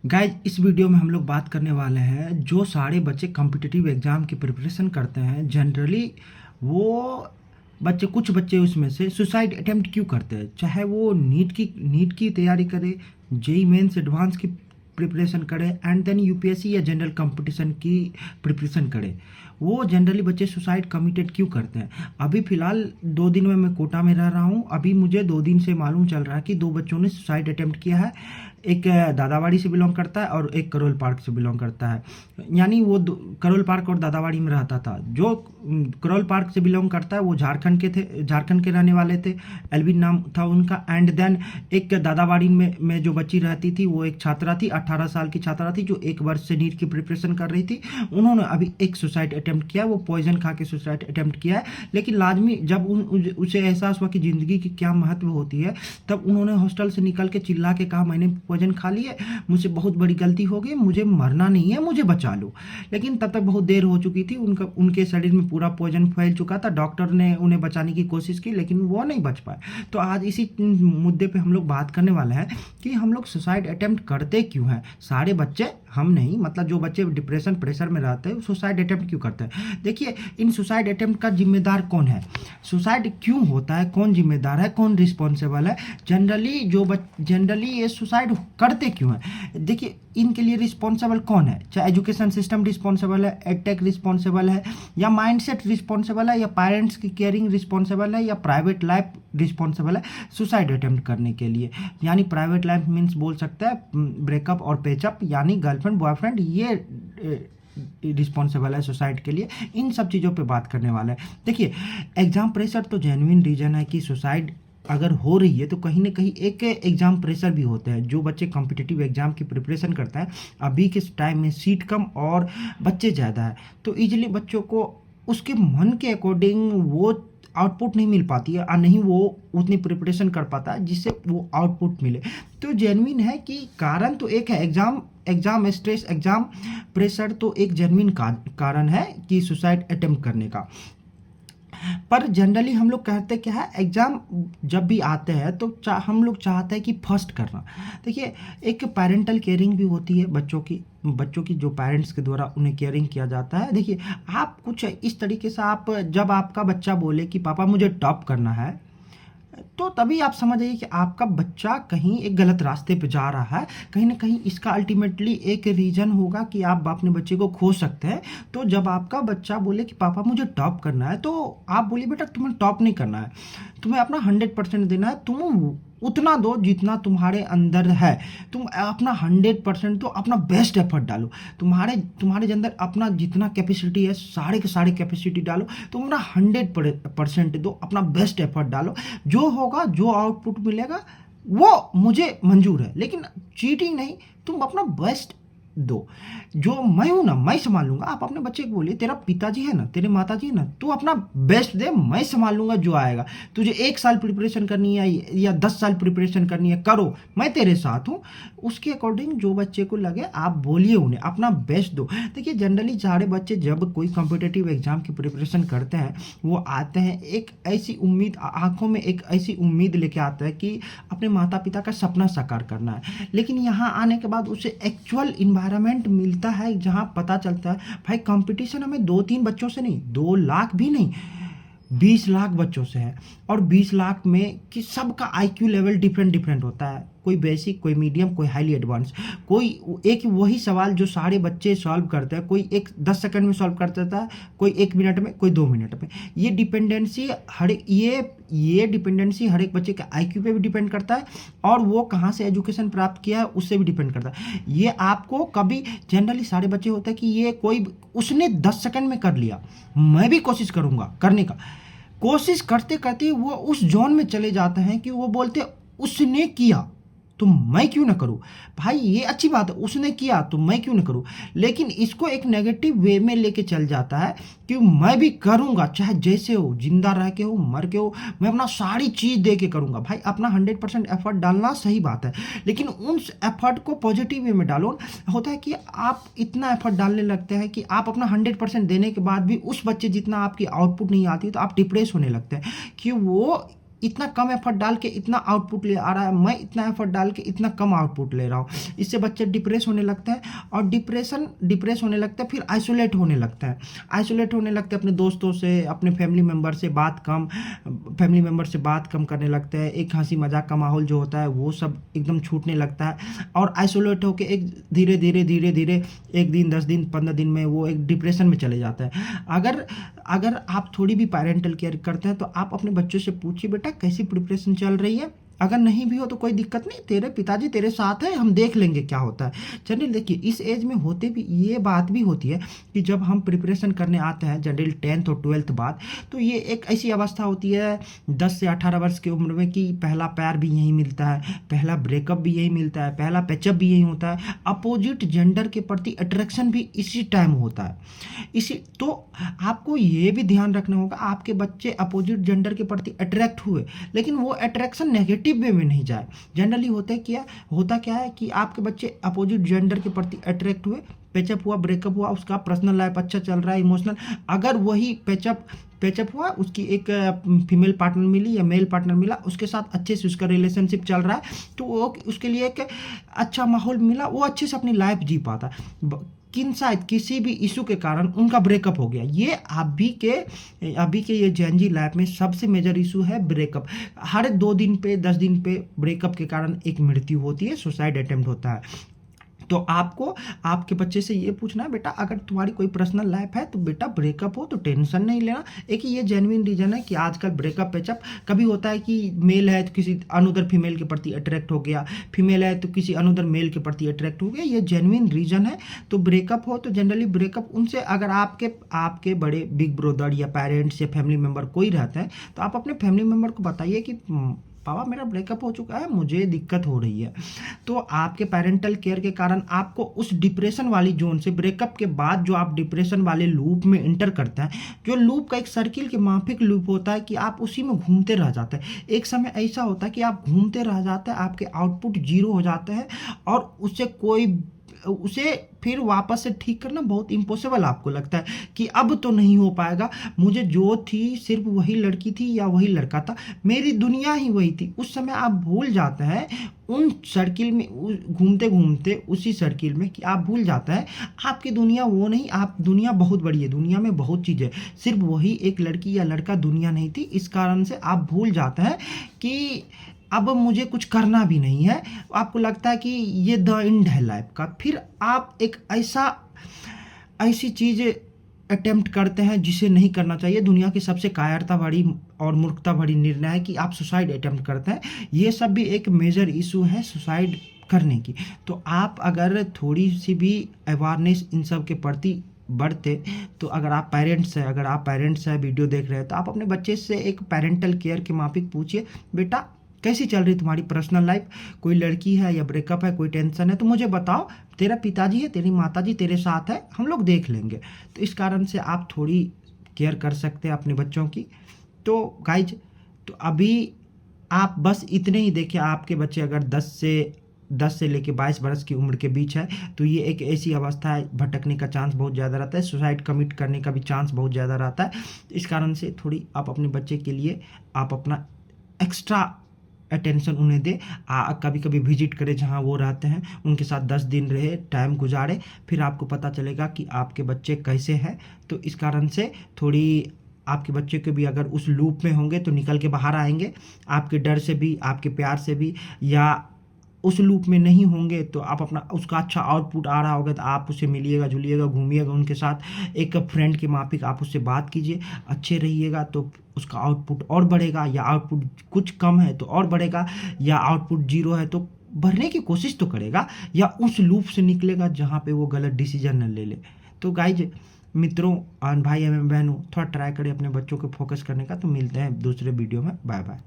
Guys इस video में हम लोग बात करने वाले हैं जो सारे बच्चे कॉम्पिटिटिव एग्ज़ाम की प्रिपरेशन करते हैं जनरली वो बच्चे कुछ बच्चे उसमें से सुसाइड अटेम्प्ट क्यों करते हैं। चाहे वो नीट की तैयारी करे, जेई मेंस एडवांस की प्रिपरेशन करे एंड देन यूपीएससी या जनरल कंपटीशन की प्रिपरेशन करे, वो जनरली बच्चे सुसाइड कमिटेड क्यों करते हैं। अभी फ़िलहाल 2 दिन में मैं कोटा में रह रहा हूँ। अभी मुझे 2 दिन से मालूम चल रहा है कि 2 बच्चों ने सुसाइड अटेम्प्ट किया है। एक दादावाड़ी से बिलोंग करता है और एक करोल पार्क से बिलोंग करता है। यानी वो करोल पार्क और दादावाड़ी में रहता था। जो करोल पार्क से बिलोंग करता है वो झारखंड के रहने वाले थे। एल्विन नाम था उनका। एंड देन एक दादावाड़ी में जो बच्ची रहती थी वो एक छात्रा थी, 18 साल की छात्रा थी, जो 1 वर्ष से नीट की प्रिपरेशन कर रही थी। उन्होंने अभी एक सुसाइड अटेम्प्ट किया, वो पॉइजन खा के सुसाइड अटेम्प्ट किया है। लेकिन लाजमी जब उसे एहसास हुआ कि ज़िंदगी की क्या महत्व होती है, तब उन्होंने हॉस्टल से निकल के चिल्ला के कहा मैंने पॉइजन खा लिए, मुझसे बहुत बड़ी गलती हो गई, मुझे मरना नहीं है, मुझे बचा लो। लेकिन तब तक बहुत देर हो चुकी थी। उनके शरीर में पूरा पॉइजन फैल चुका था। डॉक्टर ने उन्हें बचाने की कोशिश की लेकिन वो नहीं बच पाए। तो आज इसी मुद्दे पे हम लोग बात करने वाले हैं कि हम लोग सुसाइड अटेम्प्ट करते क्यों हैं। सारे बच्चे, हम नहीं, मतलब जो बच्चे डिप्रेशन प्रेशर में रहते हैं सुसाइड अटेम्प्ट क्यों करते हैं। देखिए, इन सुसाइड अटेम्प्ट का जिम्मेदार कौन है, सुसाइड क्यों होता है, कौन जिम्मेदार है, कौन रिस्पॉन्सिबल है, जनरली ये सुसाइड करते क्यों हैं। देखिए, इनके लिए रिस्पॉन्सिबल कौन है। चाहे एजुकेशन सिस्टम रिस्पॉन्सिबल है, एडटेक रिस्पॉन्सिबल है, या माइंडसेट रिस्पॉन्सिबल है, या पेरेंट्स की केयरिंग रिस्पॉन्सिबल है, या प्राइवेट लाइफ रिस्पॉन्सिबल है सुसाइड अटेम्प्ट करने के लिए। यानी प्राइवेट लाइफ मीन्स बोल सकते हैं ब्रेकअप और पेचअप, यानी गर्लफ्रेंड बॉयफ्रेंड, ये रिस्पॉन्सिबल है सुसाइड के लिए। इन सब चीज़ों पे बात करने वाला है। देखिए, एग्जाम प्रेशर तो जेन्युइन रीजन है कि सुसाइड अगर हो रही है तो कहीं ना कहीं एक एग्ज़ाम प्रेशर भी होता है। जो बच्चे कॉम्पिटिटिव एग्ज़ाम की प्रिपरेशन करता है, अभी के टाइम में सीट कम और बच्चे ज़्यादा है, तो ईजिली बच्चों को उसके मन के अकॉर्डिंग वो आउटपुट नहीं मिल पाती है, और नहीं वो उतनी प्रिपरेशन कर पाता है जिससे वो आउटपुट मिले। तो जेन्युइन है कि कारण तो एक है, एग्ज़ाम स्ट्रेस, एग्ज़ाम प्रेशर तो एक जेन्युइन कारण है कि सुसाइड अटेम्प्ट करने का। पर जनरली हम लोग कहते क्या है, एग्ज़ाम जब भी आते हैं तो हम लोग चाहते हैं कि फर्स्ट करना। देखिए, एक पेरेंटल केयरिंग भी होती है बच्चों की जो पेरेंट्स के द्वारा उन्हें केयरिंग किया जाता है। देखिए, आप कुछ इस तरीके से, आप जब आपका बच्चा बोले कि पापा मुझे टॉप करना है, तो तभी आप समझ आइए कि आपका बच्चा कहीं एक गलत रास्ते पे जा रहा है। कहीं ना कहीं इसका अल्टीमेटली एक रीज़न होगा कि आप अपने बच्चे को खो सकते हैं। तो जब आपका बच्चा बोले कि पापा मुझे टॉप करना है, तो आप बोलिए बेटा तुम्हें टॉप नहीं करना है, तुम्हें अपना 100% देना है। तुम उतना दो जितना तुम्हारे अंदर है। तुम अपना 100% दो, अपना बेस्ट एफर्ट डालो। तुम्हारे अंदर अपना जितना कैपेसिटी है सारे के सारे कैपेसिटी डालो। तुम अपना 100% दो, अपना बेस्ट एफर्ट डालो। जो होगा, जो आउटपुट मिलेगा वो मुझे मंजूर है, लेकिन चीटिंग नहीं। तुम अपना बेस्ट दो। जो मैं हूं ना, मैं संभाल लूंगा। आप अपने बच्चे को बोलिए, तेरा पिताजी है ना, तेरे माताजी है ना, तू अपना बेस्ट दे, मैं संभाल लूंगा जो आएगा। तुझे 1 साल प्रिपरेशन करनी है या 10 साल प्रिपरेशन करनी है, करो, मैं तेरे साथ हूँ। उसके अकॉर्डिंग जो बच्चे को लगे आप बोलिए, उन्हें अपना बेस्ट दो। देखिए, जनरली सारे बच्चे जब कोई कॉम्पिटिटिव एग्जाम की प्रिपरेशन करते हैं, वो आते हैं एक ऐसी उम्मीद, आंखों में एक ऐसी उम्मीद लेके आते हैं कि अपने माता पिता का सपना साकार करना है। लेकिन यहाँ आने के बाद उसे एक्चुअल इन्वायरमेंट मिलता है जहाँ पता चलता है भाई कंपटीशन हमें 2-3 बच्चों से नहीं, 2 लाख भी नहीं, 20 लाख बच्चों से है। और 20 लाख में कि सबका आईक्यू लेवल डिफरेंट होता है। कोई बेसिक, कोई मीडियम, कोई हाईली एडवांस। कोई एक वही सवाल जो सारे बच्चे सॉल्व करते हैं, कोई 10 सेकंड में सॉल्व कर देता है, कोई 1 मिनट में, कोई 2 मिनट में। ये डिपेंडेंसी हर एक बच्चे के आईक्यू पे भी डिपेंड करता है, और वो कहाँ से एजुकेशन प्राप्त किया है उससे भी डिपेंड करता है। ये आपको कभी, जनरली सारे बच्चे होते हैं कि ये कोई उसने 10 सेकंड में कर लिया, मैं भी कोशिश करूँगा करने का। कोशिश करते करते वो उस जोन में चले जाते हैं कि वो बोलते उसने किया तो मैं क्यों ना करूं। भाई ये अच्छी बात है, उसने किया तो मैं क्यों ना करूं। लेकिन इसको एक नेगेटिव वे में लेके चल जाता है कि मैं भी करूंगा, चाहे जैसे हो, जिंदा रह के हो, मर के हो, मैं अपना सारी चीज़ दे के करूंगा। भाई अपना 100% एफर्ट डालना सही बात है, लेकिन उस एफर्ट को पॉजिटिव वे में डालो। होता है कि आप इतना एफर्ट डालने लगते हैं कि आप अपना 100% देने के बाद भी उस बच्चे जितना आपकी आउटपुट नहीं आती, तो आप डिप्रेस होने लगते हैं कि वो इतना कम एफर्ट डाल के इतना आउटपुट ले आ रहा है, मैं इतना एफर्ट डाल के इतना कम आउटपुट ले रहा हूँ। इससे बच्चे डिप्रेस होने लगते हैं, और डिप्रेस होने लगता है, फिर आइसोलेट होने लगता है। आइसोलेट होने लगते हैं अपने दोस्तों से, अपने फैमिली मेम्बर से बात कम करने लगते हैं। एक हंसी मजाक का माहौल जो होता है वो सब एकदम छूटने लगता है, और आइसोलेट होकर एक धीरे धीरे एक दिन, 10 दिन, 15 दिन में वो एक डिप्रेशन में चले जाता है। अगर आप थोड़ी भी पेरेंटल केयर करते हैं तो आप अपने बच्चों से पूछिए, बेटा कैसी प्रिपरेशन चल रही है। अगर नहीं भी हो तो कोई दिक्कत नहीं, तेरे पिताजी तेरे साथ है, हम देख लेंगे क्या होता है। चलिए देखिए, इस एज में होते भी ये बात भी होती है कि जब हम प्रिपरेशन करने आते हैं जनरल 10th और 12th बाद, तो ये एक ऐसी अवस्था होती है 10 से 18 वर्ष की उम्र में कि पहला प्यार भी यही मिलता है, पहला ब्रेकअप भी यही मिलता है, पहला पैचअप भी यही होता है, अपोजिट जेंडर के प्रति अट्रैक्शन भी इसी टाइम होता है। इसी तो आपको ये भी ध्यान रखना होगा, आपके बच्चे अपोजिट जेंडर के प्रति अट्रैक्ट हुए, लेकिन वो अट्रैक्शन नेगेटिव वे में नहीं जाए। जनरली होता क्या है कि आपके बच्चे अपोजिट जेंडर के प्रति अट्रैक्ट हुए, पैचअप हुआ, ब्रेकअप हुआ, उसका पर्सनल लाइफ अच्छा चल रहा है, इमोशनल, अगर वही पैचअप हुआ, उसकी एक फीमेल पार्टनर मिली या मेल पार्टनर मिला, उसके साथ अच्छे से उसका रिलेशनशिप चल रहा है, तो वो उसके लिए एक अच्छा माहौल मिला, वो अच्छे से अपनी लाइफ जी पाता। शायद किसी भी इशू के कारण उनका ब्रेकअप हो गया, ये अभी के ये जेनजी लाइफ में सबसे मेजर इशू है ब्रेकअप। हर 2 दिन पे 10 दिन पे ब्रेकअप के कारण एक मृत्यु होती है, सुसाइड अटेम्प्ट होता है। तो आपको आपके बच्चे से ये पूछना है, बेटा अगर तुम्हारी कोई पर्सनल लाइफ है तो बेटा ब्रेकअप हो तो टेंशन नहीं लेना। एक ये जेन्युइन रीजन है कि आजकल ब्रेकअप पैचअप कभी होता है कि मेल है तो किसी अनदर फीमेल के प्रति अट्रैक्ट हो गया, फीमेल है तो किसी अनदर मेल के प्रति अट्रैक्ट हो गया, ये जेन्युइन रीजन है। तो ब्रेकअप हो तो जनरली ब्रेकअप उनसे, अगर आपके बड़े बिग ब्रदर या पेरेंट्स या फैमिली मेम्बर कोई रहता है तो आप अपने फैमिली मेम्बर को बताइए कि पापा मेरा ब्रेकअप हो चुका है, मुझे दिक्कत हो रही है। तो आपके पेरेंटल केयर के कारण आपको उस डिप्रेशन वाली जोन से, ब्रेकअप के बाद जो आप डिप्रेशन वाले लूप में इंटर करते हैं, जो लूप का एक सर्किल के माफिक लूप होता है कि आप उसी में घूमते रह जाते हैं। एक समय ऐसा होता है कि आप घूमते रह जाते हैं, आपके आउटपुट 0 हो जाते हैं, और उसे फिर वापस से ठीक करना बहुत इम्पॉसिबल आपको लगता है कि अब तो नहीं हो पाएगा, मुझे जो थी सिर्फ वही लड़की थी या वही लड़का था, मेरी दुनिया ही वही थी। उस समय आप भूल जाते हैं उन सर्किल में घूमते घूमते, उसी सर्किल में, कि आप भूल जाते हैं आपकी दुनिया वो नहीं, आप दुनिया बहुत बड़ी है, दुनिया में बहुत चीज़ है, सिर्फ वही एक लड़की या लड़का दुनिया नहीं थी। इस कारण से आप भूल जाते हैं कि अब मुझे कुछ करना भी नहीं है, आपको लगता है कि ये द एंड है लाइफ का। फिर आप एक ऐसी चीज़ अटेम्प्ट करते हैं जिसे नहीं करना चाहिए। दुनिया की सबसे कायरता भरी और मूर्खता भरी निर्णय है कि आप सुसाइड अटेम्प्ट करते हैं। ये सब भी एक मेजर इशू है सुसाइड करने की। तो आप अगर थोड़ी सी भी अवेयरनेस इन सब के प्रति बढ़ते, तो अगर आप पेरेंट्स हैं वीडियो देख रहे हैं, तो आप अपने बच्चे से एक पेरेंटल केयर के माफिक पूछिए, बेटा कैसी चल रही तुम्हारी पर्सनल लाइफ, कोई लड़की है या ब्रेकअप है, कोई टेंशन है तो मुझे बताओ, तेरा पिताजी है, तेरी माताजी तेरे साथ है, हम लोग देख लेंगे। तो इस कारण से आप थोड़ी केयर कर सकते हैं अपने बच्चों की। तो गाइज, तो अभी आप बस इतने ही देखिए, आपके बच्चे अगर 10 से लेके 22 वर्ष की उम्र के बीच है, तो ये एक ऐसी अवस्था है, भटकने का चांस बहुत ज़्यादा रहता है, सुसाइड कमिट करने का भी चांस बहुत ज़्यादा रहता है। इस कारण से थोड़ी आप अपने बच्चे के लिए आप अपना एक्स्ट्रा अटेंशन उन्हें दे, कभी कभी विजिट करें जहाँ वो रहते हैं, उनके साथ 10 दिन रहे, टाइम गुजारे, फिर आपको पता चलेगा कि आपके बच्चे कैसे हैं। तो इस कारण से थोड़ी आपके बच्चे के भी अगर उस लूप में होंगे तो निकल के बाहर आएंगे, आपके डर से भी, आपके प्यार से भी, या उस लूप में नहीं होंगे तो आप अपना उसका अच्छा आउटपुट आ रहा होगा तो आप उससे मिलिएगा, जुलिएगा, घूमिएगा उनके साथ, एक फ्रेंड के माफिक आप उससे बात कीजिए, अच्छे रहिएगा तो उसका आउटपुट और बढ़ेगा, या आउटपुट कुछ कम है तो और बढ़ेगा, या आउटपुट 0 है तो बढ़ने की कोशिश तो करेगा, या उस लूप से निकलेगा जहाँ पे वो गलत डिसीजन न ले ले। तो गाइज, मित्रों और भाई एवं बहनों, थोड़ा ट्राई करें अपने बच्चों को फोकस करने का। तो मिलते हैं दूसरे वीडियो में, बाय बाय।